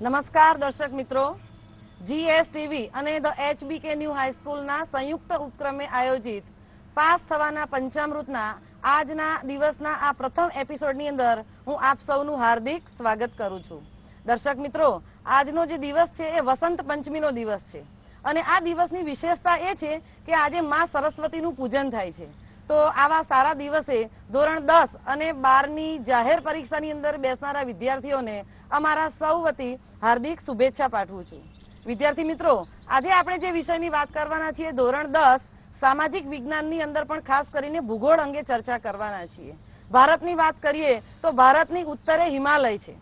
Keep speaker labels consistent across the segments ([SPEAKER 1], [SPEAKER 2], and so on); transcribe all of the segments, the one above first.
[SPEAKER 1] નમસ્કાર દર્શક મિત્રો, GSTV અને ધ HBK ન્યૂ હાઈસ્કૂલના સંયુક્ત ઉપક્રમે આયોજિત પાસ થવાના પંચામૃતના આજના દિવસના આ પ્રથમ એપિસોડની અંદર હું આપ સૌનું હાર્દિક સ્વાગત કરું છું. દર્શક મિત્રો, આજનો જે દિવસ છે એ વસંત પંચમીનો દિવસ છે અને આ દિવસની વિશેષતા એ છે કે આજે માં સરસ્વતીનું પૂજન થાય છે. તો આવા સારા દિવસે ધોરણ 10 અને 12ની જાહેર પરીક્ષાની અંદર બેસનારા વિદ્યાર્થીઓને અમારા સૌ વતી હાર્દિક શુભેચ્છા પાઠવું છું. વિદ્યાર્થી મિત્રો, આજે આપણે જે વિષયની વાત કરવાના છીએ ધોરણ 10 સામાજિક વિજ્ઞાનની અંદર પણ ખાસ કરીને ભૂગોળ અંગે ચર્ચા કરવાના છીએ. ભારતની વાત કરીએ તો ભારતની ઉત્તરે હિમાલય છે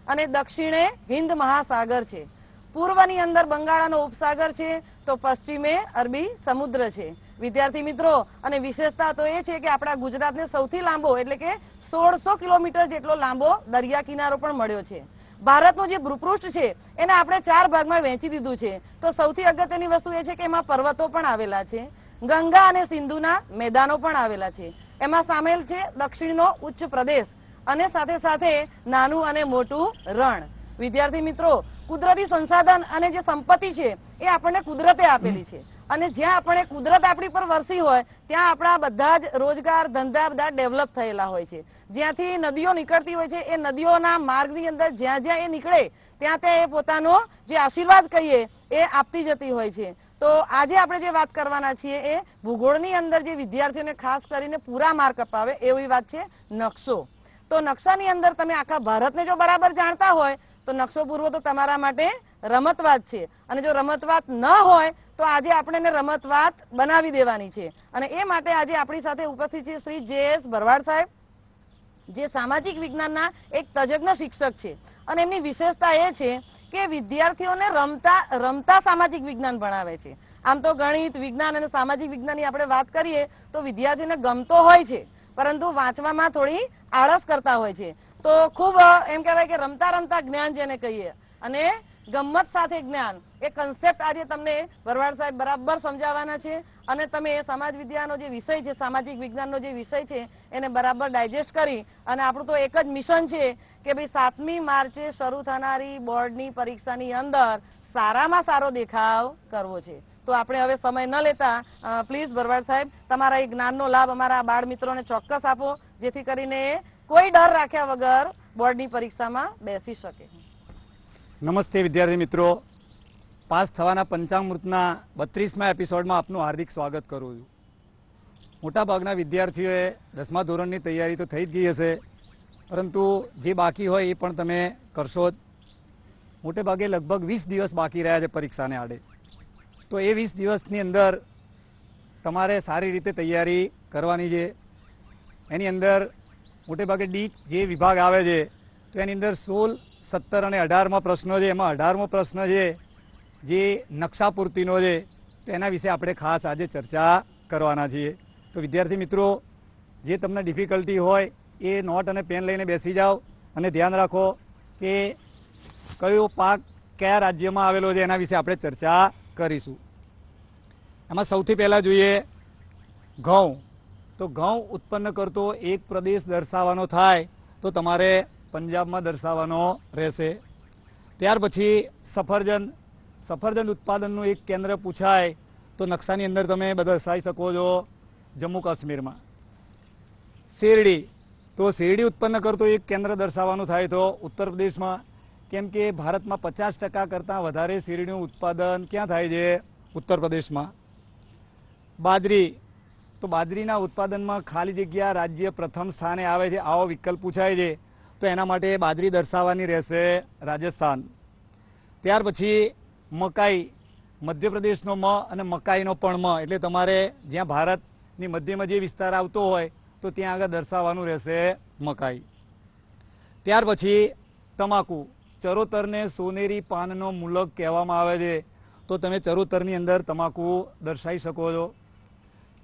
[SPEAKER 1] અને દક્ષિણે હિન્દ મહાસાગર છે. પૂર્વની અંદર બંગાળાનો ઉપસાગર છે તો પશ્ચિમે અરબી સમુદ્ર છે. વિદ્યાર્થી મિત્રો, અને વિશેષતા તો એ છે કે આપણા ગુજરાતને સૌથી લાંબો એટલે કે 1600 કિલોમીટર જેટલો લાંબો દરિયા કિનારો પણ મળ્યો છે. ભારતનું જે ભૂપૃષ્ઠ છે એને આપણે 4 ભાગમાં વહેંચી દીધું છે. તો સૌથી અગત્યની વસ્તુ એ છે કે એમાં પર્વતો પણ આવેલા છે, ગંગા અને સિંધુના મેદાનો પણ આવેલા છે, એમાં સામેલ છે દક્ષિણનો ઉચ્ચ પ્રદેશ અને સાથે સાથે નાનું અને મોટું રણ. વિદ્યાર્થી મિત્રો, કુદરતી સંસાધન અને જે સંપત્તિ છે એ આપણને કુદરતે આપેલી છે અને જ્યાં આપણે કુદરત આપણી પર વરસી હોય ત્યાં આપણા બધા જ રોજગાર ધંધા બધા ડેવલપ થયેલા હોય છે. જ્યાંથી નદીઓ નીકળતી હોય છે એ નદીઓના માર્ગની અંદર જ્યાં જ્યાં એ નીકળે ત્યાં ત્યાં એ પોતાનો જે આશીર્વાદ કહીએ એ આપતી જતી હોય છે. તો આજે આપણે જે વાત કરવાના છીએ એ ભૂગોળની અંદર જે વિદ્યાર્થીઓને ખાસ કરીને પૂરા માર્ક અપાવે એવી વાત છે નકશો. તો નકશાની અંદર તમે આખા ભારતને જો બરાબર જાણતા હોય તો નકશો પૂરવો તો તમારા માટે રમતવાત છે અને જો રમતવાત ન હોય તો આજે આપણે એને રમતવાત બનાવી દેવાની છે. અને એ માટે આજે આપણી સાથે ઉપસ્થિત છે શ્રી JS ભરવાડ સાહેબ, જે સામાજિક વિજ્ઞાનના એક તજજ્ઞ શિક્ષક છે અને એમની વિશેષતા એ છે કે વિદ્યાર્થીઓને રમતા સામાજિક વિજ્ઞાન ભણાવે છે. આમ તો ગણિત, વિજ્ઞાન અને સામાજિક વિજ્ઞાનની આપણે વાત કરીએ તો વિદ્યાર્થીને ગમતો હોય છે પરંતુ વાંચવામાં થોડી આળસ કરતા હોય છે. તો ખૂબ એમ કહેવાય કે રમતા રમતા જ્ઞાન જેને કહીએ અને ગમ્મત સાથે જ્ઞાન, એ કન્સેપ્ટ આજે તમને ભરવાડ સાહેબ બરાબર સમજાવવાના છે અને તમે સમાજ વિદ્યાનો જે વિષય છે, સામાજિક વિજ્ઞાનનો જે વિષય છે એને બરાબર ડાયજેસ્ટ કરી અને આપણું તો એક જ મિશન છે કે ભાઈ 7મી માર્ચે શરૂ થનારી બોર્ડની પરીક્ષાની અંદર સારામાં સારો દેખાવ કરવો છે. તો આપણે હવે સમય ન લેતા પ્લીઝ ભરવાડ સાહેબ તમારા એ જ્ઞાનનો લાભ અમારા બાળ મિત્રોને ચોક્કસ આપો જેથી કરીને કોઈ ડર રાખ્યા વગર બોર્ડની પરીક્ષામાં બેસી શકે.
[SPEAKER 2] નમસ્તે વિદ્યાર્થી મિત્રો, પાસ થવાના પંચામૃતના 32મા એપિસોડમાં આપનું હાર્દિક સ્વાગત કરું છું. મોટાભાગના વિદ્યાર્થીઓએ 10મા ધોરણની તૈયારી તો થઈ જ ગઈ હશે, પરંતુ જે બાકી હોય એ પણ તમે કરશો જ. મોટે ભાગે લગભગ 20 દિવસ બાકી રહ્યા છે પરીક્ષાને આડે. તો એ 20 દિવસની અંદર તમારે સારી રીતે તૈયારી કરવાની છે. એની અંદર મોટે ભાગે ડી જે વિભાગ આવે છે તો એની અંદર 16, 17 અને 18મા પ્રશ્નો છે. એમાં 18મો પ્રશ્ન છે જે નકશા પૂર્તિનો છે, તો એના વિશે આપણે ખાસ આજે ચર્ચા કરવાના છીએ. તો વિદ્યાર્થી મિત્રો, જે તમને ડિફિકલ્ટી હોય એ નોટ અને પેન લઈને બેસી જાઓ અને ધ્યાન રાખો કે કયો પાક કયા રાજ્યમાં આવેલો છે એના વિશે આપણે ચર્ચા કરીશું. એમાં સૌથી પહેલાં જોઈએ ઘઉં. તો ઘઉં ઉત્પન્ન કરતો એક પ્રદેશ દર્શાવવાનો થાય તો તમારે પંજાબમાં દર્શાવવાનો રહેશે. ત્યાર પછી સફરજન ઉત્પાદનનું એક કેન્દ્ર પૂછાય તો નકશાની અંદર તમે દર્શાવી શકો છો જમ્મુ કાશ્મીરમાં. શેરડી, તો શેરડી ઉત્પન્ન કરતો એક કેન્દ્ર દર્શાવવાનું થાય તો ઉત્તર પ્રદેશમાં, કેમ કે ભારતમાં 50% કરતાં વધારે શેરડીનું ઉત્પાદન ક્યાં થાય છે? ઉત્તર પ્રદેશમાં. બાજરી, તો બાજરીના ઉત્પાદનમાં ખાલી જગ્યા રાજ્ય પ્રથમ સ્થાને આવે છે આવો વિકલ્પ પૂછાય છે તો એના માટે બાજરી દર્શાવવાની રહેશે રાજસ્થાન. ત્યાર પછી મકાઈ, મધ્યપ્રદેશનો મ અને મકાઈનો પણ મ, એટલે તમારે જ્યાં ભારતની મધ્યમાં જે વિસ્તાર આવતો હોય તો ત્યાં આગળ દર્શાવવાનું રહેશે મકાઈ. ત્યાર પછી તમાકુ, ચરોતરને સોનેરી પાનનો મુલક કહેવામાં આવે છે તો તમે ચરોતરની અંદર તમાકુ દર્શાવી શકો છો.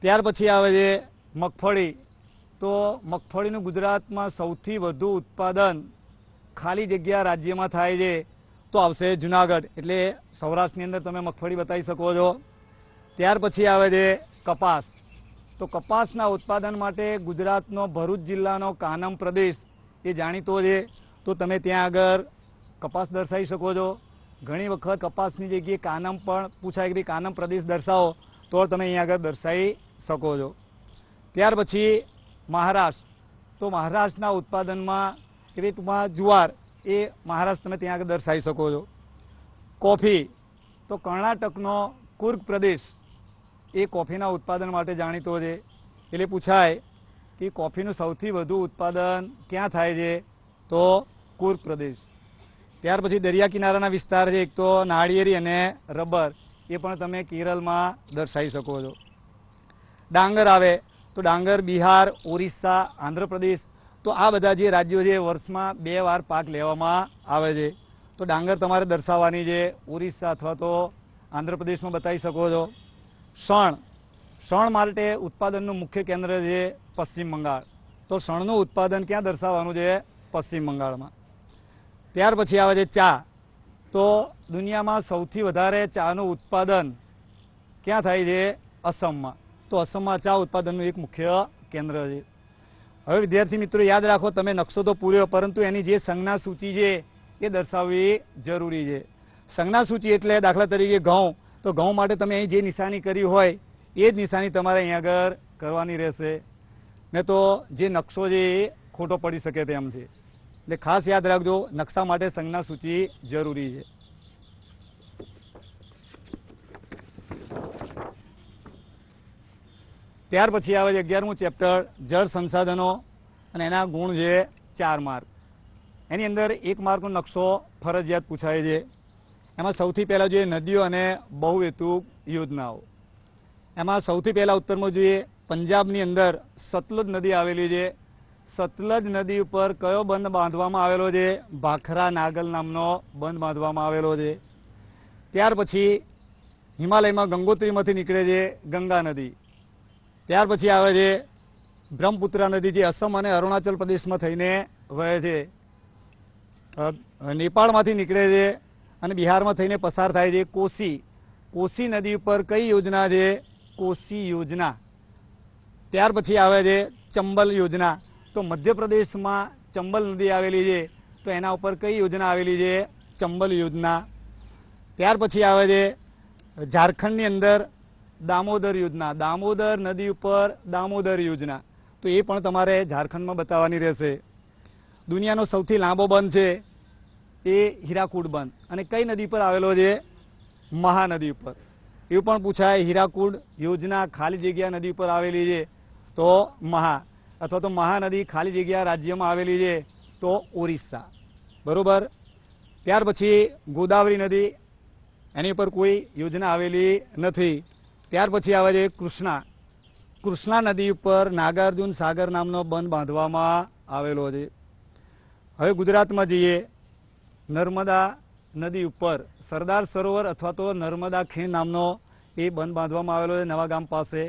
[SPEAKER 2] ત્યાર પછી આવે છે મગફળી. તો મગફળીનું ગુજરાતમાં સૌથી વધુ ઉત્પાદન ખાલી જગ્યા રાજ્યમાં થાય છે તો આવશે જુનાગઢ, એટલે સૌરાષ્ટ્રની અંદર તમે મગફળી બતાવી શકો છો. ત્યાર પછી આવે છે કપાસ. તો કપાસના ઉત્પાદન માટે ગુજરાતનો ભરૂચ જિલ્લાનો કાનમ પ્રદેશ એ જાણીતો છે તો તમે ત્યાં આગળ કપાસ દર્શાવી શકો છો. ઘણી વખત કપાસની જગ્યાએ કાનમ પણ પૂછાય કે ભાઈ કાનમ પ્રદેશ દર્શાવો, તો તમે અહીંયા આગળ દર્શાવી શકો છો. ત્યાર પછી મહારાષ્ટ્ર, તો મહારાષ્ટ્રના ઉત્પાદનમાં કે ભાઈ ટૂંકમાં જુવાર, એ મહારાષ્ટ્ર તમે ત્યાં આગળ દર્શાવી શકો છો. કોફી, તો કર્ણાટકનો કુર્ગ પ્રદેશ એ કોફીના ઉત્પાદન માટે જાણીતો છે. એટલે પૂછાય કે કોફીનું સૌથી વધુ ઉત્પાદન ક્યાં થાય છે, તો કુર્ગ પ્રદેશ. ત્યાર પછી દરિયા કિનારાના વિસ્તાર છે, એક તો નાળિયેરી અને રબર, એ પણ તમે કેરળમાં દર્શાવી શકો છો. ડાંગર આવે, તો ડાંગર બિહાર, ઓરિસ્સા, આંધ્રપ્રદેશ, તો આ બધા જે રાજ્યો છે વર્ષમાં 2 વાર પાક લેવામાં આવે છે. તો ડાંગર તમારે દર્શાવવાની છે, ઓરિસ્સા અથવા તો આંધ્રપ્રદેશમાં બતાવી શકો છો. શણ માટે ઉત્પાદનનું મુખ્ય કેન્દ્ર છે પશ્ચિમ બંગાળ, તો શણનું ઉત્પાદન ક્યાં દર્શાવવાનું છે, પશ્ચિમ બંગાળમાં. ત્યાર પછી આવે છે ચા, તો દુનિયામાં સૌથી વધારે ચાનું ઉત્પાદન ક્યાં થાય છે, અસમમાં. તો અસમમાં ચા ઉત્પાદનનું એક મુખ્ય કેન્દ્ર છે. હવે વિદ્યાર્થી મિત્રો યાદ રાખો, તમે નકશો તો પૂર્યો, પરંતુ એની જે સંજ્ઞા સૂચિ છે એ દર્શાવવી જરૂરી છે. સંજ્ઞા સૂચિ એટલે દાખલા તરીકે ઘઉં, તો ઘઉં માટે તમે અહીં જે નિશાની કરી હોય એ જ નિશાની તમારે અહીંયા આગળ કરવાની રહેશે, ને તો જે નકશો છે એ ખોટો પડી શકે તેમ છે. એટલે ખાસ યાદ રાખજો, નકશા માટે સંજ્ઞા સૂચિ જરૂરી છે. ત્યાર પછી આવે છે 11મું ચેપ્ટર, જળ સંસાધનો, અને એના ગુણ છે 4 માર્ક. એની અંદર 1 માર્કનો નકશો ફરજિયાત પૂછાય છે. એમાં સૌથી પહેલાં જોઈએ નદીઓ અને બહુહેતુક યોજનાઓ. એમાં સૌથી પહેલાં ઉત્તરમાં જોઈએ પંજાબની અંદર સતલુજ નદી આવેલી છે. સતલજ નદી ઉપર કયો બંધ બાંધવામાં આવેલો છે, ભાખરા નાગલ નામનો બંધ બાંધવામાં આવેલો છે. ત્યાર પછી હિમાલયમાં ગંગોત્રીમાંથી નીકળે છે ગંગા નદી. ત્યાર પછી આવે છે બ્રહ્મપુત્રા નદી, જે અસમ અને અરુણાચલ પ્રદેશમાં થઈને વહે છે. નેપાળમાંથી નીકળે છે અને બિહારમાં થઈને પસાર થાય છે. કોસી નદી ઉપર કઈ યોજના છે, કોસી યોજના. ત્યાર પછી આવે છે ચંબલ યોજના, તો મધ્યપ્રદેશમાં ચંબલ નદી આવેલી છે, તો એના ઉપર કઈ યોજના આવેલી છે, ચંબલ યોજના. ત્યાર પછી આવે છે ઝારખંડની અંદર દામોદર યોજના, દામોદર નદી ઉપર દામોદર યોજના, તો એ પણ તમારે ઝારખંડમાં બતાવવાની રહેશે. દુનિયાનો સૌથી લાંબો બંધ છે એ હીરાકુડ બંધ, અને કઈ નદી પર આવેલો છે, મહાનદી ઉપર. એવું પણ પૂછાય હીરાકુડ યોજના ખાલી જગ્યા નદી પર આવેલી છે, તો અથવા તો મહાનદી ખાલી જગ્યા રાજ્યમાં આવેલી છે, તો ઓરિસ્સા. બરોબર. ત્યાર પછી ગોદાવરી નદી, એની પર કોઈ યોજના આવેલી નથી. ત્યાર પછી આવે છે કૃષ્ણા નદી ઉપર નાગાર્જુન સાગર નામનો બંધ બાંધવામાં આવેલો છે. હવે ગુજરાતમાં જઈએ, નર્મદા નદી ઉપર સરદાર સરોવર અથવા તો નર્મદા ખીણ નામનો એ બંધ બાંધવામાં આવેલો છે નવાગામ પાસે.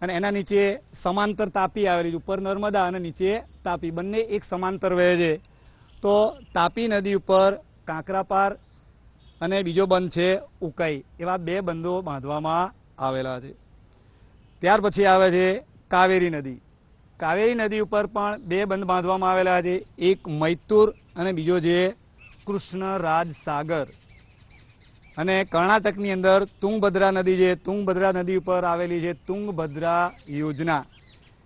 [SPEAKER 2] અને એના નીચે સમાંતર તાપી આવેલી છે, ઉપર નર્મદા અને નીચે તાપી, બંને એક સમાંતર વહે છે. તો તાપી નદી ઉપર કાંકરાપાર અને બીજો બંધ છે ઉકાઈ, એવા 2 બંધો બાંધવામાં આવેલા છે. ત્યાર પછી આવે છે કાવેરી નદી. કાવેરી નદી ઉપર પણ 2 બંધ બાંધવામાં આવેલા છે, એક મૈતુર અને બીજો છે કૃષ્ણરાજ સાગર. અને કર્ણાટકની અંદર તુંગભદ્રા નદી છે, તુંગભદ્રા નદી ઉપર આવેલી છે તુંગભદ્રા યોજના.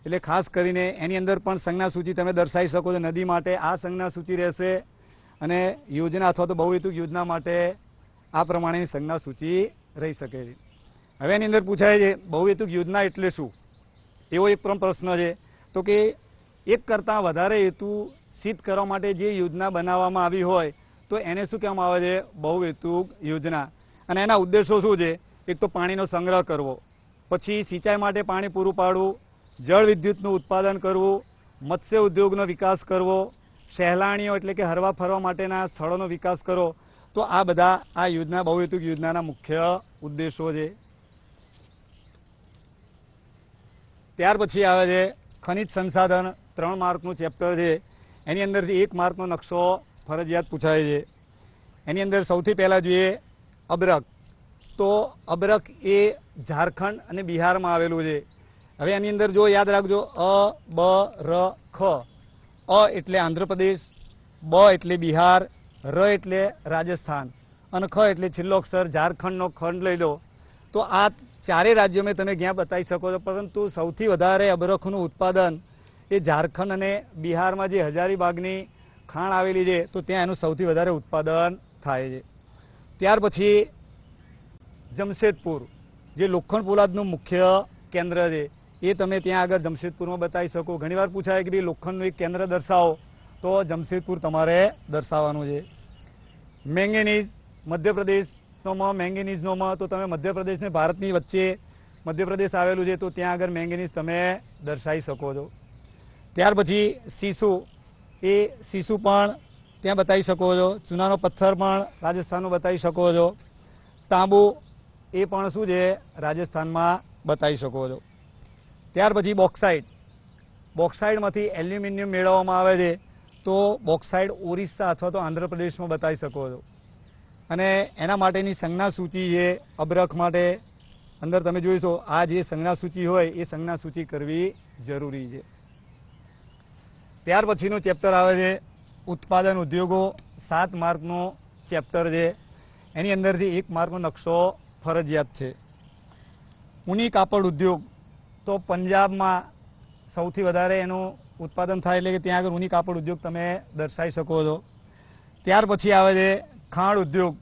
[SPEAKER 2] એટલે ખાસ કરીને એની અંદર પણ સંજ્ઞા સૂચિ તમે દર્શાવી શકો છો. નદી માટે આ સંજ્ઞા સૂચિ રહેશે, અને યોજના અથવા તો બહુહેતુક યોજના માટે આ પ્રમાણેની સંજ્ઞા સૂચિ રહી શકે છે. હવે એની અંદર પૂછાય છે બહુહેતુક યોજના એટલે શું, એવો એક પ્રશ્ન છે. તો કે એક કરતાં વધારે હેતુ સિદ્ધ કરવા માટે જે યોજના બનાવવામાં આવી હોય તો એને શું કહેવામાં આવે છે, બહુહેતુક યોજના. અને એના ઉદ્દેશો શું છે, એક તો પાણીનો સંગ્રહ કરવો, પછી સિંચાઈ માટે પાણી પૂરું પાડવું, જળ વિદ્યુતનું ઉત્પાદન કરવું, મત્સ્ય ઉદ્યોગનો વિકાસ કરવો, સહેલાણીઓ એટલે કે હરવા ફરવા માટેના સ્થળોનો વિકાસ કરો. તો આ બધા આ યોજના બહુહેતુક યોજનાના મુખ્ય ઉદ્દેશો છે. ત્યાર પછી આવે છે ખનિજ સંસાધન, 3 માર્કનું ચેપ્ટર છે. એની અંદરથી 1 માર્કનો નકશો ફરજિયાત પૂછાય છે. એની અંદર સૌથી પહેલાં જોઈએ અબરક. તો અબરક એ ઝારખંડ અને બિહારમાં આવેલું છે. હવે એની અંદર જો યાદ રાખજો અ બ ર ખ. અ એટલે આંધ્રપ્રદેશ, બ એટલે બિહાર, ર એટલે રાજસ્થાન અને ખ એટલે છેલ્લો અક્ષર ઝારખંડનો ખંડ લઈ લો તો આ ચારેય રાજ્યોમાં તમે ક્યાં બતાવી શકો છો, પરંતુ સૌથી વધારે અબરખનું ઉત્પાદન એ ઝારખંડ અને બિહારમાં જે હજારીબાગની ખાણ આવેલી છે તો ત્યાં એનું સૌથી વધારે ઉત્પાદન થાય છે. ત્યાર પછી જમશેદપુર જે લોખંડ પોલાદનું મુખ્ય કેન્દ્ર છે એ તમે ત્યાં આગળ જમશેદપુરમાં બતાવી શકો. ઘણીવાર પૂછાય કે ભાઈ લોખંડનું એક કેન્દ્ર દર્શાવો તો જમશેદપુર તમારે દર્શાવવાનું છે. મેંગેનીઝ મધ્યપ્રદેશનો મેંગેનીઝનો તો તમે મધ્યપ્રદેશ ને ભારતની વચ્ચે મધ્યપ્રદેશ આવેલું છે તો ત્યાં આગળ મેંગેનીઝ તમે દર્શાવી શકો છો. ત્યાર પછી સીસુ એ સીસુ પણ ત્યાં બતાવી શકો છો. ચૂનાનો પથ્થર પણ રાજસ્થાનનો બતાવી શકો છો. તાંબુ એ પણ શું છે રાજસ્થાનમાં બતાવી શકો છો. ત્યાર પછી બોક્સાઇડ, બોક્સાઇડમાંથી એલ્યુમિનિયમ મેળવવામાં આવે છે તો બોક્સાઇડ ઓરિસ્સા અથવા તો આંધ્રપ્રદેશમાં બતાવી શકો છો. અને એના માટેની સંજ્ઞા સૂચિ છે અબરખ માટે અંદર તમે જોઈશો આ જે સંજ્ઞા સૂચિ હોય એ સંજ્ઞા સૂચિ કરવી જરૂરી છે. ત્યાર પછીનું ચેપ્ટર આવે છે ઉત્પાદન ઉદ્યોગો. 7 માર્કનો ચેપ્ટર છે. એની અંદરથી 1 માર્કનો નકશો ફરજિયાત છે. ઊની કાપડ ઉદ્યોગ તો પંજાબમાં સૌથી વધારે એનું ઉત્પાદન થાય એટલે કે ત્યાં આગળ ઊની કાપડ ઉદ્યોગ તમે દર્શાવી શકો છો. ત્યાર પછી આવે છે ખાણ ઉદ્યોગ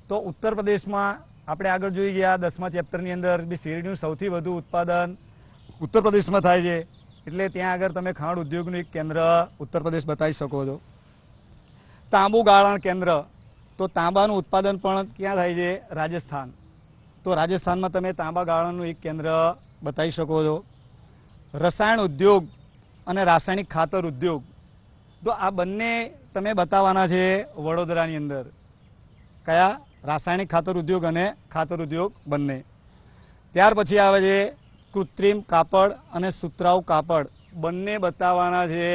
[SPEAKER 2] તો ઉત્તર પ્રદેશમાં આપણે આગળ જોઈ ગયા 10મા ચેપ્ટરની અંદર શેરડીનું સૌથી વધુ ઉત્પાદન ઉત્તર પ્રદેશમાં થાય છે એટલે ત્યાં આગળ તમે ખાણ ઉદ્યોગનું એક કેન્દ્ર ઉત્તર પ્રદેશ બતાવી શકો છો. તાંબુ ગાળણ કેન્દ્ર તો તાંબાનું ઉત્પાદન પણ ક્યાં થાય છે રાજસ્થાન તો રાજસ્થાનમાં તમે તાંબા ગાળણનું એક કેન્દ્ર બતાવી શકો છો. રસાયણ ઉદ્યોગ અને રાસાયણિક ખાતર ઉદ્યોગ તો આ બંને તમે બતાવવાના છે વડોદરાની અંદર. કયા? રાસાયણિક ખાતર ઉદ્યોગ અને ખાતર ઉદ્યોગ બંને. ત્યાર પછી આવે છે કૃત્રિમ કાપડ અને સુતરાઉ કાપડ બંને બતાવવાના છે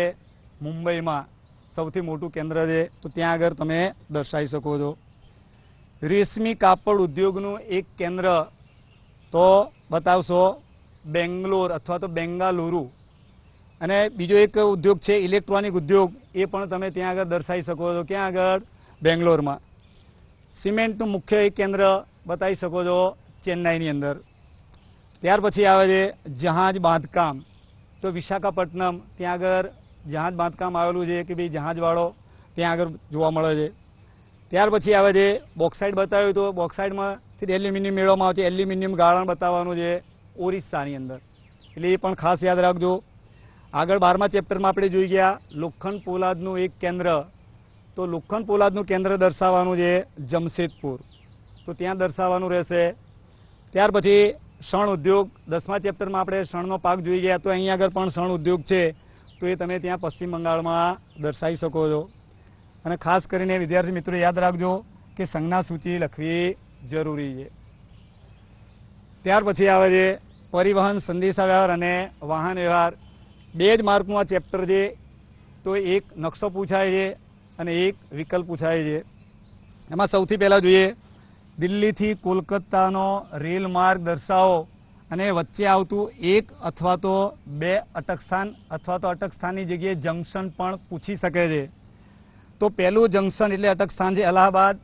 [SPEAKER 2] મુંબઈમાં સૌથી મોટું કેન્દ્ર છે તો ત્યાં આગળ તમે દર્શાવી શકો છો. રેશમી કાપડ ઉદ્યોગનું એક કેન્દ્ર તો બતાવશો બેંગ્લોર અથવા તો બેંગાલુરુ. અને બીજો એક ઉદ્યોગ છે ઇલેક્ટ્રોનિક ઉદ્યોગ એ પણ તમે ત્યાં આગળ દર્શાવી શકો છો. ક્યાં આગળ? બેંગ્લોરમાં. સિમેન્ટનું મુખ્ય એક કેન્દ્ર બતાવી શકો છો ચેન્નાઈની અંદર. ત્યાર પછી આવે છે જહાજ બાંધકામ તો વિશાખાપટ્ટનમ ત્યાં આગળ જહાજ બાંધકામ આવેલું છે કે ભાઈ જહાજવાળો ત્યાં આગળ જોવા મળે છે. ત્યાર પછી આવે છે બોક્સાઇડ બતાવ્યું તો બોક્સાઇડમાંથી એલ્યુમિનિયમ મેળવવામાં આવે છે. એલ્યુમિનિયમ ગાળણ બતાવવાનું છે ઓરિસ્સાની અંદર એટલે એ પણ ખાસ યાદ રાખજો. આગળ 12મા ચેપ્ટરમાં આપણે જોઈ ગયા લોખંડ પોલાદનું એક કેન્દ્ર તો લોખંડ પોલાદનું કેન્દ્ર દર્શાવવાનું છે જમશેદપુર તો ત્યાં દર્શાવવાનું રહેશે. ત્યાર પછી શણ ઉદ્યોગ 10મા ચેપ્ટરમાં આપણે શણનો પાક જોઈ ગયા તો અહીંયા આગળ પણ શણ ઉદ્યોગ છે તો એ તમે ત્યાં પશ્ચિમ બંગાળમાં દર્શાવી શકો છો. અને ખાસ કરીને વિદ્યાર્થી મિત્રો યાદ રાખજો કે સંજ્ઞા સૂચિ લખવી જરૂરી છે. ત્યાર પછી આવે છે પરિવહન સંદેશાવ્યવહાર અને વાહન વ્યવહાર. 2 જ માર્કનું આ ચેપ્ટર છે તો એક નકશો પૂછાય છે અને એક વિકલ્પ પૂછાય છે. એમાં સૌથી પહેલાં જોઈએ દિલ્હીથી કોલકાતાનો રેલ માર્ગ દર્શાવો અને વચ્ચે આવતું એક અથવા તો 2 અટકસ્થાન અથવા તો અટકસ્થાનની જગ્યાએ જંકશન પણ પૂછી શકે છે. તો પહેલું જંકશન એટલે અટકસ્થાન છે અલ્હાબાદ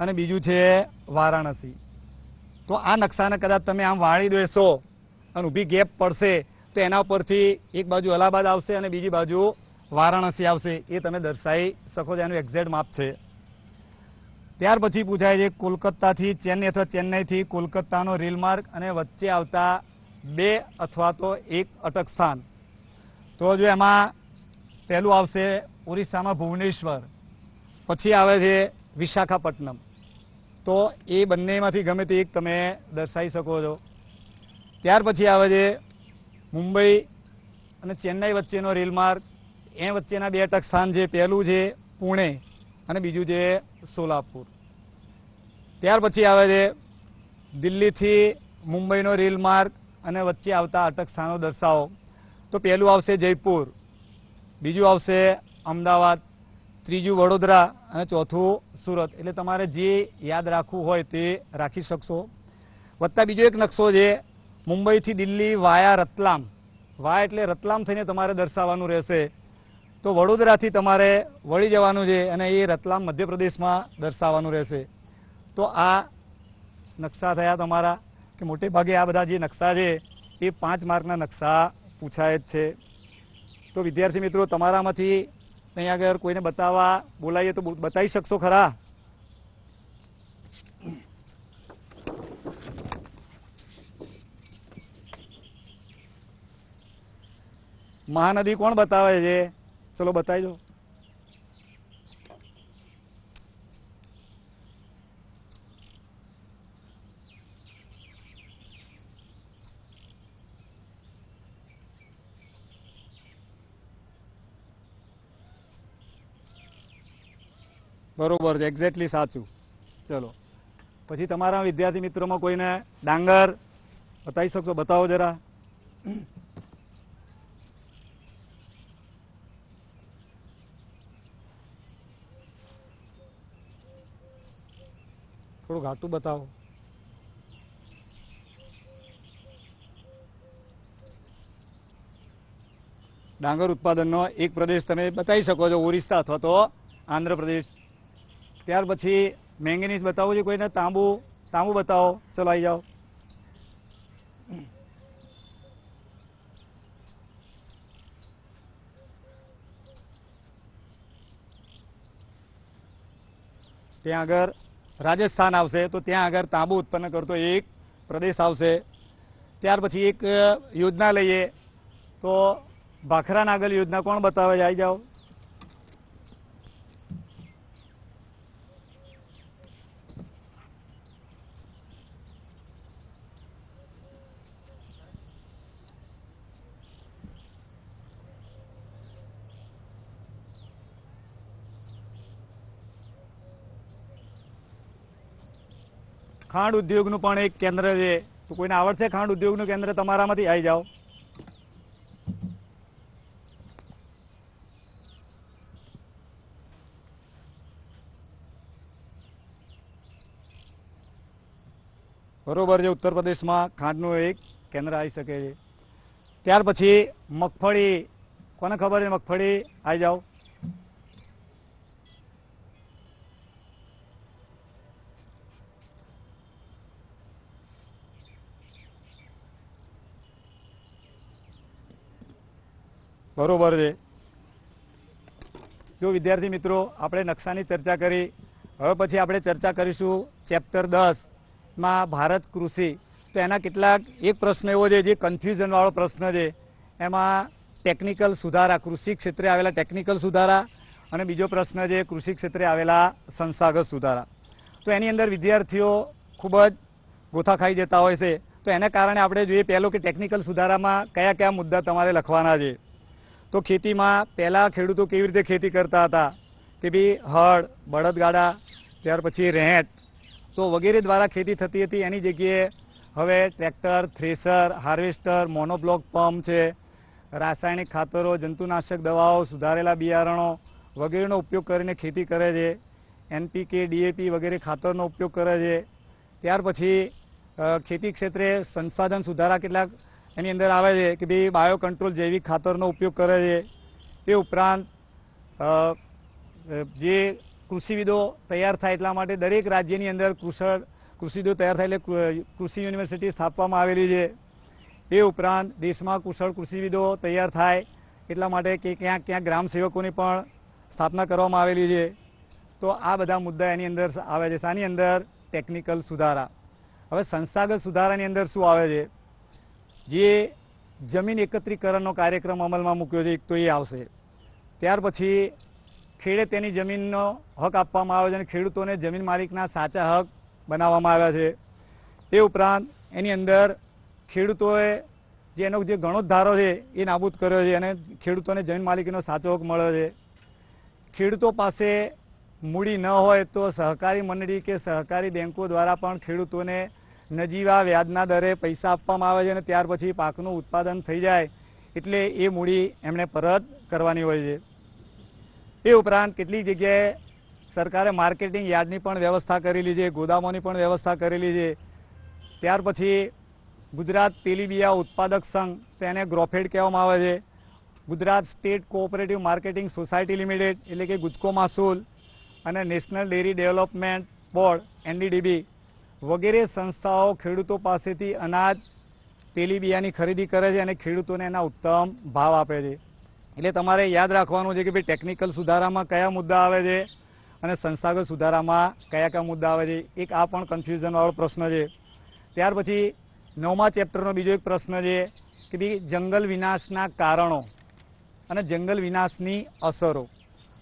[SPEAKER 2] અને બીજું છે વારાણસી. તો આ નકશાને કદાચ તમે આમ વાળી દેશો અને ઊભી ગેપ પડશે તો એના ઉપરથી એક બાજુ અલ્હાબાદ આવશે અને બીજી બાજુ વારાણસી આવશે એ તમે દર્શાવી શકો છો. એનું એક્ઝેક્ટ માપ છે. ત્યાર પછી પૂછાય છે કોલકાતાથી ચેન્નઈ અથવા ચેન્નઈથી કોલકાતાનો રેલમાર્ગ અને વચ્ચે આવતા 2 અથવા તો 1 અટકસ્થાન. તો જો એમાં પહેલું આવશે ઓરિસ્સામાં ભુવનેશ્વર, પછી આવે છે વિશાખાપટ્ટનમ. તો એ બંનેમાંથી ગમે તે એક તમે દર્શાવી શકો છો. ત્યાર પછી આવે છે મુંબઈ અને ચેન્નાઈ વચ્ચેનો રેલમાર્ગ એ વચ્ચેના 2 અટકસ્થાન છે. પહેલું છે પુણે અને બીજું છે સોલાપુર. ત્યાર પછી આવે છે દિલ્હીથી મુંબઈનો રેલમાર્ગ અને વચ્ચે આવતા અટકસ્થાનો દર્શાવો. તો પહેલું આવશે જયપુર, બીજું આવશે અમદાવાદ, ત્રીજું વડોદરા અને ચોથું સુરત. એટલે તમારે જે યાદ રાખવું હોય તે રાખી શકશો. વત્તા બીજો એક નકશો છે મુંબઈથી દિલ્હી વાયા રતલામ. વાયા એટલે રતલામ થઈને તમારે દર્શાવવાનું રહેશે. તો તો વડોદરાથી તમારે વળી જવાનું છે અને એ રતલામ મધ્યપ્રદેશમાં દર્શાવવાનું રહેશે. તો આ નકશા થયા તમારા, કે મોટે ભાગે આ બધા જે નકશા છે એ 5 માર્કના નકશા પૂછાય જ છે. તો વિદ્યાર્થી મિત્રો, તમારામાંથી અહીંયા આગળ કોઈને બતાવવા બોલાવીએ તો બતાવી શકશો ખરા? મહાનદી કોણ બતાવે છે? ચલો બતાવી દો. બરોબર છે, એક્ઝેક્ટલી સાચું. ચલો પછી તમારા વિદ્યાર્થી મિત્રોમાં કોઈને ડાંગર બતાવી શકશો? બતાવો જરા. થોડું ઘાટું બતાવો. ડાંગર ઉત્પાદનનો એક પ્રદેશ તમે બતાવી શકો છો, ઓરિસ્સા અથવા તો આંધ્રપ્રદેશ. ત્યાર પછી મેંગેનીઝ બતાવવું છે કોઈને? તાંબુ તાંબુ બતાવો. ચલો આવી જાઓ. ત્યાં આગળ રાજસ્થાન આવશે, તો ત્યાં આગળ તાંબુ ઉત્પન્ન કરતો એક પ્રદેશ આવશે. ત્યાર પછી એક યોજના લઈએ તો ભાખરા નાગલ યોજના કોણ બતાવે છે? આવી જાઓ. ખાંડ ઉદ્યોગનું પણ એક કેન્દ્ર છે, તો કોઈને આવડશે ખાંડ ઉદ્યોગનું કેન્દ્ર તમારામાંથી? આવી જાઓ. બરોબર છે, ઉત્તર પ્રદેશમાં ખાંડનું એક કેન્દ્ર આવી શકે છે. ત્યાર પછી મગફળી કોને ખબર છે? મગફળી આવી જાઓ. બરોબર છે. જો વિદ્યાર્થી મિત્રો, આપણે નકશાની ચર્ચા કરી. હવે પછી આપણે ચર્ચા કરીશું ચેપ્ટર 10માં ભારત કૃષિ. તો એના કેટલાક એક પ્રશ્ન એવો છે જે કન્ફ્યુઝન વાળો પ્રશ્ન છે. એમાં ટેકનિકલ સુધારા, કૃષિ ક્ષેત્રે આવેલા ટેકનિકલ સુધારા, અને બીજો પ્રશ્ન છે કૃષિ ક્ષેત્રે આવેલા સંસ્થાગત સુધારા. તો એની અંદર વિદ્યાર્થીઓ ખૂબ જ ગોથા ખાઈ જતા હોય છે. તો એને કારણે આપણે જોઈએ પહેલો કે ટેકનિકલ સુધારામાં કયા કયા મુદ્દા તમારે લખવાના છે. તો ખેતીમાં પહેલાં ખેડૂતો કેવી રીતે ખેતી કરતા હતા, કે ભાઈ હળ, બળદગાડા, ત્યાર પછી રહેંટ, તો વગેરે દ્વારા ખેતી થતી હતી. એની જગ્યાએ હવે tractor, thresher, harvester, monoblock pump છે, રાસાયણિક ખાતરો, જંતુનાશક દવાઓ, સુધારેલા બિયારણો વગેરેનો ઉપયોગ કરીને ખેતી કરે છે. NPK, DAP વગેરે ખાતરનો ઉપયોગ કરે છે. ત્યાર પછી ખેતી ક્ષેત્રે સંસાધન સુધારા કેટલાક એની અંદર આવે છે, કે ભાઈ બાયો કંટ્રોલ, જૈવિક ખાતરનો ઉપયોગ કરે છે. તે ઉપરાંત જે કૃષિવિદો તૈયાર થાય એટલા માટે દરેક રાજ્યની અંદર કૃષિવિદો તૈયાર થાય એટલે કૃષિ યુનિવર્સિટી સ્થાપવામાં આવેલી છે. એ ઉપરાંત દેશમાં કુશળ કૃષિવિદો તૈયાર થાય એટલા માટે કે ક્યાંક ક્યાંક ગ્રામ સેવકોની પણ સ્થાપના કરવામાં આવેલી છે. તો આ બધા મુદ્દા એની અંદર આવે છે. શાની અંદર? ટેકનિકલ સુધારા. હવે સંસ્થાગત સુધારાની અંદર શું આવે છે? જે જમીન એકત્રીકરણનો કાર્યક્રમ અમલમાં મૂક્યો છે, એક તો એ આવશે. ત્યાર પછી ખેડે તેની જમીનનો હક આપવામાં આવે છે અને ખેડૂતોને જમીન માલિકના સાચા હક બનાવવામાં આવ્યા છે. એ ઉપરાંત એની અંદર ખેડૂતોએ જેનો જે ગણોત ધારો છે એ નાબૂદ કર્યો છે અને ખેડૂતોને જમીન માલિકીનો સાચો હક મળ્યો છે. ખેડૂતો પાસે મૂડી ન હોય તો સહકારી મંડળી કે સહકારી બેંકો દ્વારા પણ ખેડૂતોને નજીવા વ્યાજના દરે પૈસા આપવામાં આવે છે અને ત્યાર પછી પાકનું ઉત્પાદન થઈ જાય એટલે એ મૂડી એમણે પરત કરવાની હોય છે. એ ઉપરાંત કેટલીક જગ્યાએ સરકારે માર્કેટિંગ યાર્ડની પણ વ્યવસ્થા કરેલી છે, ગોદામોની પણ વ્યવસ્થા કરેલી છે. ત્યાર પછી ગુજરાત તેલીબિયા ઉત્પાદક સંઘ, તેને ગ્રોફેડ કહેવામાં આવે છે, Gujarat state cooperative marketing society limited એટલે કે ગુજકો માસૂલ અને national dairy development board NDDB વગેરે સંસ્થાઓ ખેડૂતો પાસેથી અનાજ તેલીબિયાની ખરીદી કરે છે અને ખેડૂતોને એના ઉત્તમ ભાવ આપે છે. એટલે તમારે યાદ રાખવાનું છે કે ભાઈ ટેકનિકલ સુધારામાં કયા મુદ્દા આવે છે અને સંસ્થાગત સુધારામાં કયા કયા મુદ્દા આવે છે. એક આ પણ કન્ફ્યુઝનવાળો પ્રશ્ન છે. ત્યાર પછી 9મા ચેપ્ટરનો બીજો એક પ્રશ્ન છે કે ભાઈ જંગલ વિનાશના કારણો અને જંગલ વિનાશની અસરો.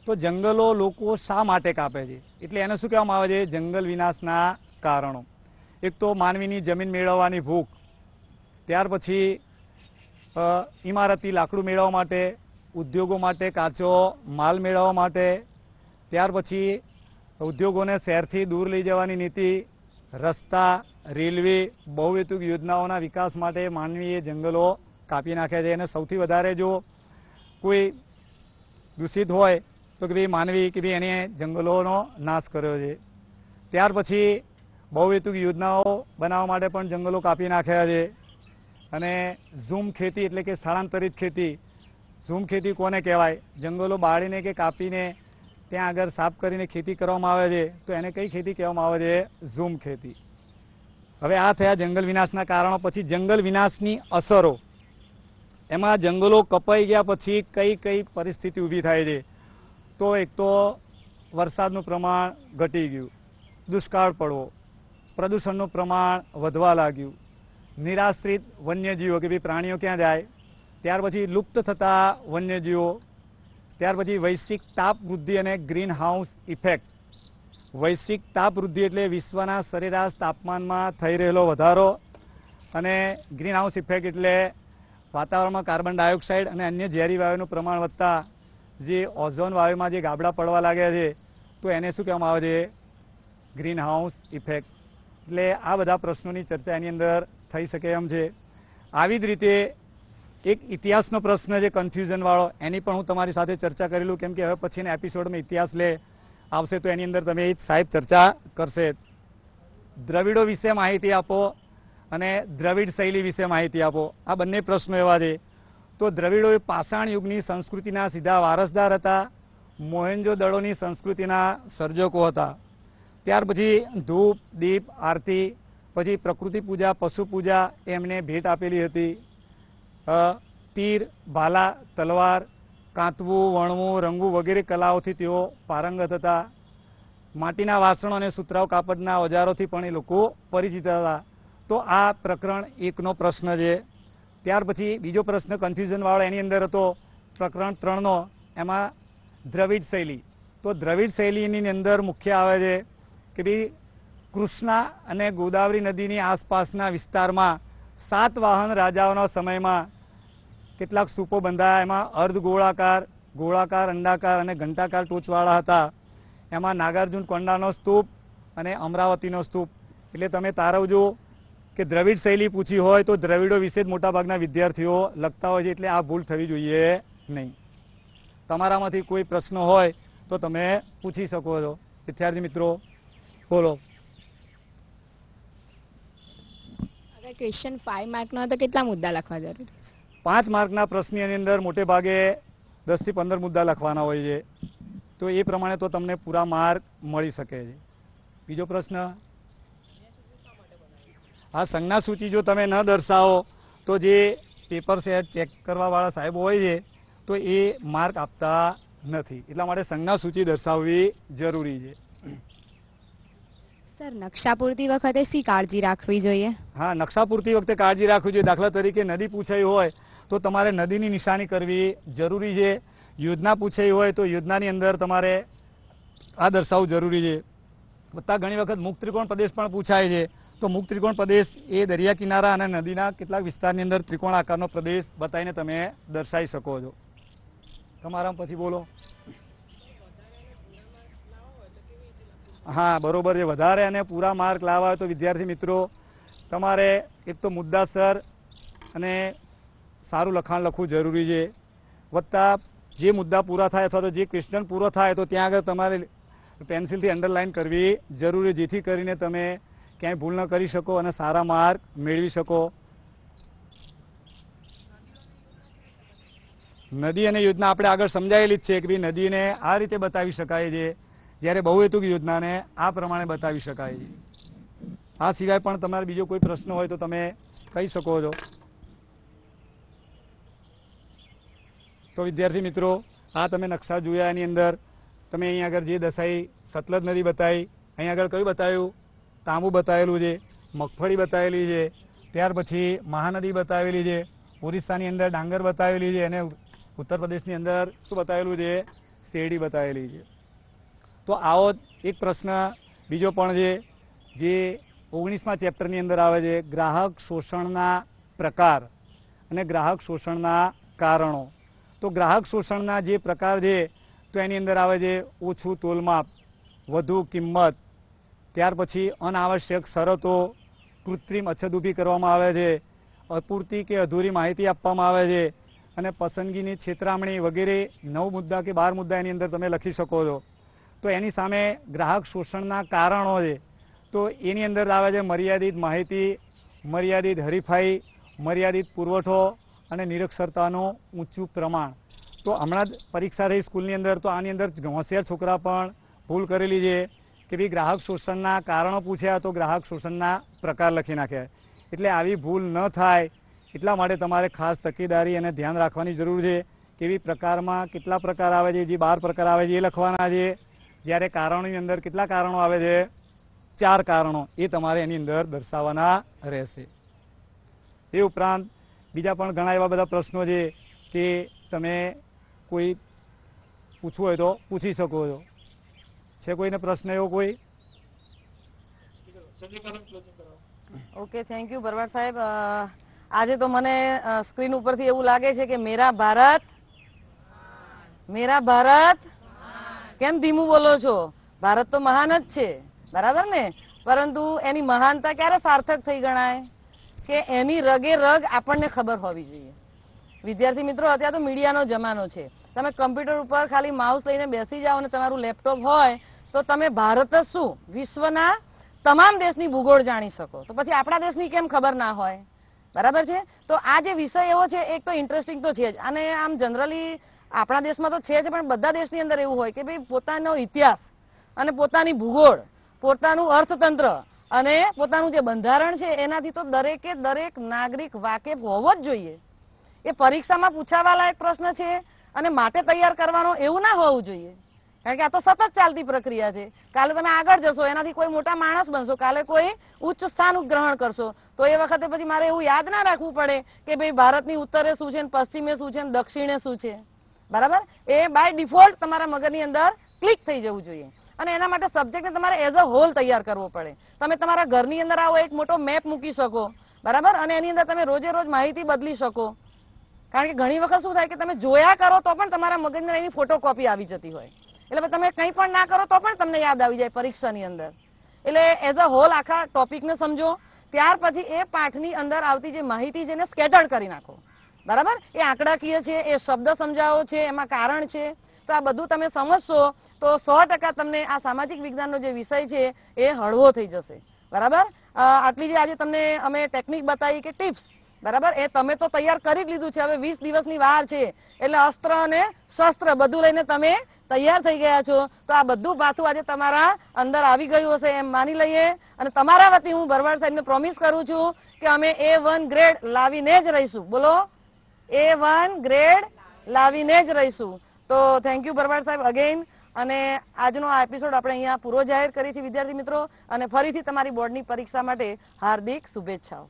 [SPEAKER 2] તો જંગલો લોકો શા માટે કાપે છે એટલે એને શું કહેવામાં આવે છે? જંગલ વિનાશના કારણો. એક તો માનવીની જમીન મેળવવાની ભૂખ, ત્યાર પછી ઇમારતી લાકડું મેળવવા માટે, ઉદ્યોગો માટે કાચો માલ મેળવવા માટે, ત્યાર પછી ઉદ્યોગોને શહેરથી દૂર લઈ જવાની નીતિ, રસ્તા, રેલવે, બહુહેતુક યોજનાઓના વિકાસ માટે માનવીએ જંગલો કાપી નાખ્યા છે. અને સૌથી વધારે જો કોઈ દૂષિત હોય તો કે ભાઈ માનવી કે ભાઈ એને જંગલોનો નાશ કર્યો છે. ત્યાર પછી બહુહેતુક યોજનાઓ બનાવવા માટે પણ જંગલો કાપી નાખ્યા છે. અને ઝૂમ ખેતી એટલે કે સ્થળાંતરિત ખેતી. ઝૂમ ખેતી કોને કહેવાય? જંગલો બાળીને કે કાપીને ત્યાં આગળ સાફ કરીને ખેતી કરવામાં આવે છે તો એને કઈ ખેતી કહેવામાં આવે છે? ઝૂમ ખેતી. હવે આ થયા જંગલ વિનાશના કારણો. પછી જંગલ વિનાશની અસરો. એમાં જંગલો કપાઈ ગયા પછી કઈ કઈ પરિસ્થિતિ ઊભી થાય છે? તો એક તો વરસાદનું પ્રમાણ ઘટી ગયું, દુષ્કાળ પડવો, પ્રદૂષણનું પ્રમાણ વધવા લાગ્યું, નિરાશ્રિત વન્યજીવો કે ભાઈ પ્રાણીઓ ક્યાં જાય, ત્યાર પછી લુપ્ત થતા વન્યજીવો, ત્યાર પછી વૈશ્વિક તાપ વૃદ્ધિ અને ગ્રીન હાઉસ ઇફેક્ટ. વૈશ્વિક તાપ વૃદ્ધિ એટલે વિશ્વના સરેરાશ તાપમાનમાં થઈ રહેલો વધારો, અને ગ્રીન હાઉસ ઇફેક્ટ એટલે વાતાવરણમાં કાર્બન ડાયોક્સાઇડ અને અન્ય ઝેરી વાયુનું પ્રમાણ વધતા જે ઓઝોન વાયુમાં જે ગાબડા પડવા લાગ્યા છે તો એને શું કહેવામાં આવે છે? Green house effect. એટલે આ બધા પ્રશ્નોની ચર્ચા એની અંદર થઈ શકે એમ છે. આવી જ રીતે એક ઇતિહાસનો પ્રશ્ન છે કન્ફ્યુઝનવાળો, એની પણ હું તમારી સાથે ચર્ચા કરેલું, કેમ કે હવે પછીના એપિસોડમાં ઇતિહાસ આવશે તો એની અંદર તમે સાહેબ ચર્ચા કરશે. દ્રવિડો વિશે માહિતી આપો અને દ્રવિડ શૈલી વિશે માહિતી આપો. આ બંને પ્રશ્નો એવા છે. તો દ્રવિડો એ પાષાણ યુગની સંસ્કૃતિના સીધા વારસદાર હતા. મોહેન્જો દડોની સંસ્કૃતિના સર્જકો હતા. ત્યાર પછી ધૂપ, દીપ, આરતી, પછી પ્રકૃતિ પૂજા, પશુ પૂજા એમને ભેટ આપેલી હતી. તીર, ભાલા, તલવાર, કાંતવું, વણવું, રંગવું વગેરે કલાઓથી તેઓ પારંગત હતા. માટીના વાસણો અને સુતરાઉ કાપડના ઓજારોથી પણ એ લોકો પરિચિત હતા. તો આ પ્રકરણ 1નો પ્રશ્ન છે. ત્યાર પછી બીજો પ્રશ્ન કન્ફ્યુઝનવાળો એની અંદર હતો પ્રકરણ 3નો, એમાં દ્રવિડ શૈલી. તો દ્રવિડ શૈલીની અંદર મુખ્ય આવે છે કે ભાઈ કૃષ્ણા અને ગોદાવરી નદીની આસપાસના વિસ્તારમાં સાતવાહન રાજાઓના સમયમાં કેટલાક સ્તૂપો બંધાયા. એમાં અર્ધ ગોળાકાર, ગોળાકાર, અંડાકાર અને ઘંટાકાર ટોચવાળા હતા. એમાં નાગાર્જુન કોંડાનો સ્તૂપ અને અમરાવતીનો સ્તૂપ. એટલે તમે તારવજો કે દ્રવિડ શૈલી પૂછી હોય તો દ્રવિડો વિશે જ મોટાભાગના વિદ્યાર્થીઓ લખતા હોય છે, એટલે આ ભૂલ થવી જોઈએ નહીં. તમારામાંથી કોઈ પ્રશ્ન હોય તો તમે પૂછી શકો છો. વિદ્યાર્થી મિત્રો બોલો.
[SPEAKER 3] અગર ક્વેશ્ચન 5 માર્કનો હોય તો કેટલા મુદ્દા લખવા જરૂરી છે?
[SPEAKER 2] 5 માર્કના પ્રશ્નની અંદર મોટે ભાગે 10 થી 15 મુદ્દા લખવાના હોય છે. તો એ પ્રમાણે તો તમને પૂરા માર્ક મળી શકે છે. બીજો પ્રશ્ન, આ સંજ્ઞા સૂચિ જો તમે ન દર્શાવો તો જે પેપર સેટ ચેક કરવાવાળા સાહેબ હોય છે તો એ માર્ક આપતા નથી. એટલા માટે સંજ્ઞા સૂચિ દર્શાવવી જરૂરી છે.
[SPEAKER 3] સર, નકશા પૂરતી વખતે શી કાળજી રાખવી જોઈએ?
[SPEAKER 2] હા, નકશા પૂરતી વખતે કાળજી રાખવી જોઈએ. દાખલા તરીકે નદી પૂછાઈ હોય તો તમારે નદીની નિશાની કરવી જરૂરી છે. યોજના પૂછાઈ હોય તો યોજનાની અંદર તમારે આ દર્શાવવું જરૂરી છે. વત્તા ઘણી વખત મુક્ત ત્રિકોણ પ્રદેશ પણ પૂછાય છે. તો મુક્ત ત્રિકોણ પ્રદેશ એ દરિયા કિનારા અને નદીના કેટલાક વિસ્તારની અંદર ત્રિકોણ આકારનો પ્રદેશ બતાવીને તમે દર્શાવી શકો છો. તમારા પછી બોલો. હા, બરોબર છે. વધારે અને પૂરા માર્ક લાવવા હોય તો વિદ્યાર્થી મિત્રો તમારે એક તો મુદ્દાસર અને સારું લખાણ લખવું જરૂરી છે. વત્તા જે મુદ્દા પૂરા થાય અથવા તો જે ક્વેશ્ચન પૂરો થાય તો ત્યાં આગળ તમારે પેન્સિલથી અંડરલાઇન કરવી જરૂરી, જેથી કરીને તમે ક્યાંય ભૂલ ન કરી શકો અને સારા માર્ક મેળવી શકો. નદી અને યોજના આપણે આગળ સમજાયેલી જ છે કે ભાઈ નદીને આ રીતે બતાવી શકાય છે, જ્યારે બહુહેતુક યોજનાને આ પ્રમાણે બતાવી શકાય છે. આ સિવાય પણ તમારે બીજો કોઈ પ્રશ્ન હોય તો તમે કહી શકો છો. તો વિદ્યાર્થી મિત્રો, આ તમે નકશા જોયા, એની અંદર તમે અહીં આગળ જે દર્શાવી સતલજ નદી બતાવી, અહીં આગળ કયું બતાવ્યું? તાંબુ બતાવેલું છે, મગફળી બતાવેલી છે, ત્યાર પછી મહાનદી બતાવેલી છે, ઓરિસ્સાની અંદર ડાંગર બતાવેલી છે, અને ઉત્તર પ્રદેશની અંદર શું બતાવેલું છે? શેરડી બતાવેલી છે. તો આવો એક પ્રશ્ન બીજો પણ છે, જે 19મા ચેપ્ટરની અંદર આવે છે, ગ્રાહક શોષણના પ્રકાર અને ગ્રાહક શોષણના કારણો. તો ગ્રાહક શોષણના જે પ્રકાર છે તો એની અંદર આવે છે ઓછું તોલમાપ, વધુ કિંમત, ત્યાર પછી અનાવશ્યક શરતો, કૃત્રિમ અછત ઊભી કરવામાં આવે છે, અપૂરતી કે અધૂરી માહિતી આપવામાં આવે છે, અને પસંદગીની છેતરામણી વગેરે 9 મુદ્દા કે 12 મુદ્દા એની અંદર તમે લખી શકો છો. તો એની સામે ગ્રાહક શોષણના કારણો છે, તો એની અંદર આવે છે મર્યાદિત માહિતી, મર્યાદિત હરીફાઈ, મર્યાદિત પુરવઠો અને નિરક્ષરતાનું ઊંચું પ્રમાણ. તો હમણાં જ પરીક્ષા રહી સ્કૂલની અંદર, તો આની અંદર હોશિયાર છોકરા પણ ભૂલ કરેલી છે કે ભાઈ ગ્રાહક શોષણના કારણો પૂછ્યા તો ગ્રાહક શોષણના પ્રકાર લખી નાખ્યા. એટલે આવી ભૂલ ન થાય એટલા માટે તમારે ખાસ તકેદારી અને ધ્યાન રાખવાની જરૂર છે. કેવી પ્રકારમાં કેટલા પ્રકાર આવે છે, જે 12 પ્રકાર આવે છે એ લખવાના છે, જ્યારે કારણોની અંદર કેટલા કારણો આવે છે? 4 કારણો, એ તમારે એની અંદર દર્શાવવાના રહેશે. એ ઉપરાંત બીજા પણ ઘણા એવા બધા પ્રશ્નો છે કે તમે કોઈ પૂછવું હોય તો પૂછી શકો છો. છે કોઈને પ્રશ્ન એવો કોઈ?
[SPEAKER 1] ઓકે, થેન્ક યુ ભરવાડ સાહેબ. આજે તો મને સ્ક્રીન ઉપરથી એવું લાગે છે કે મેરા ભારત કેમ ધીમું બોલો છો? ભારત તો મહાન જ છે, બરાબર ને? પરંતુ એની મહાનતા ક્યારે સાર્થક થઈ ગણાય? કે એની રગે રગ આપણને ખબર હોવી જોઈએ. વિદ્યાર્થી મિત્રો, અત્યારે તો મીડિયાનો જમાનો છે. તમે કમ્પ્યુટર ઉપર ખાલી માઉસ લઈને બેસી જાઓ અને તમારું લેપટોપ હોય તો તમે ભારત જ શું, વિશ્વના તમામ દેશની ભૂગોળ જાણી શકો. તો પછી આપણા દેશની કેમ ખબર ના હોય? બરાબર છે? તો આ જે વિષય એવો છે, એક તો ઇન્ટરેસ્ટિંગ તો છે જ, અને આમ જનરલી આપણા દેશમાં તો છે જ, પણ બધા દેશની અંદર એવું હોય કે ભાઈ પોતાનો ઇતિહાસ અને પોતાની ભૂગોળ, પોતાનું અર્થતંત્ર અને પોતાનું જે બંધારણ છે એનાથી તો દરેકે દરેક નાગરિક વાકેફ હોવો જ જોઈએ. એ પરીક્ષામાં પૂછાવા લાયક પ્રશ્ન છે અને માટે તૈયાર કરવાનો એવું ના હોવું જોઈએ. કારણ કે આ તો સતત ચાલતી પ્રક્રિયા છે. કાલે તમે આગળ જશો, એનાથી કોઈ મોટા માણસ બનશો, કાલે કોઈ ઉચ્ચ સ્થાન ગ્રહણ કરશો, તો એ વખતે પછી મારે એવું યાદ ના રાખવું પડે કે ભાઈ ભારતની ઉત્તરે શું છે, પશ્ચિમે શું છે, દક્ષિણે શું છે. બરાબર? એ બાય ડિફોલ્ટ તમારા મગજની અંદર ક્લિક થઈ જવું જોઈએ. અને એના માટે સબ્જેક્ટને તમારે એઝ અ હોલ તૈયાર કરવો પડે. તમે તમારા ઘરની અંદર આવો એક મોટો મેપ મૂકી શકો, બરાબર, અને એની અંદર તમે રોજે રોજ માહિતી બદલી શકો. કારણ કે ઘણી વખત શું થાય કે તમે જોયા કરો તો પણ તમારા મગજની એની ફોટોકોપી આવી જતી હોય. એટલે તમે કંઈ પણ ના કરો તો પણ તમને યાદ આવી જાય પરીક્ષાની અંદર. એટલે એઝ અ હોલ આખા ટોપિકને સમજો, ત્યાર પછી એ પાઠની અંદર આવતી જે માહિતી છે એને સ્કેટર્ડ કરી નાખો. બરાબર? એ આંકડાકીય છે, એ શબ્દ સમજાવો છે, એમાં કારણ છે. તો આ બધું તમે સમજશો તો 100% તમને આ સામાજિક વિજ્ઞાનનો જે વિષય છે એ હળવો થઈ જશે. બરાબર? આટલી જે આજે તમને અમે ટેકનિક બતાવી કે ટિપ્સ, બરાબર, એ તમે તો તૈયાર કરી જ લીધું છે. હવે 20 દિવસની વાર છે એટલે અસ્ત્ર અને શસ્ત્ર બધું લઈને તમે તૈયાર થઈ ગયા છો. તો આ બધું પાછું આજે તમારા અંદર આવી ગયું હશે એમ માની લઈએ. અને તમારા વતી હું ભરવાડ સાહેબને પ્રોમિસ કરું છું કે અમે A1 ગ્રેડ લાવીને જ રહીશું. બોલો, A1 ગ્રેડ લાવીને જ રહીશું. તો થેન્ક યુ ભરવાડ સાહેબ અગેન. અને આજનો આ એપિસોડ આપણે અહીંયા પૂરો જાહેર કરીએ છીએ વિદ્યાર્થી મિત્રો. અને ફરીથી તમારી બોર્ડની પરીક્ષા માટે હાર્દિક શુભેચ્છાઓ.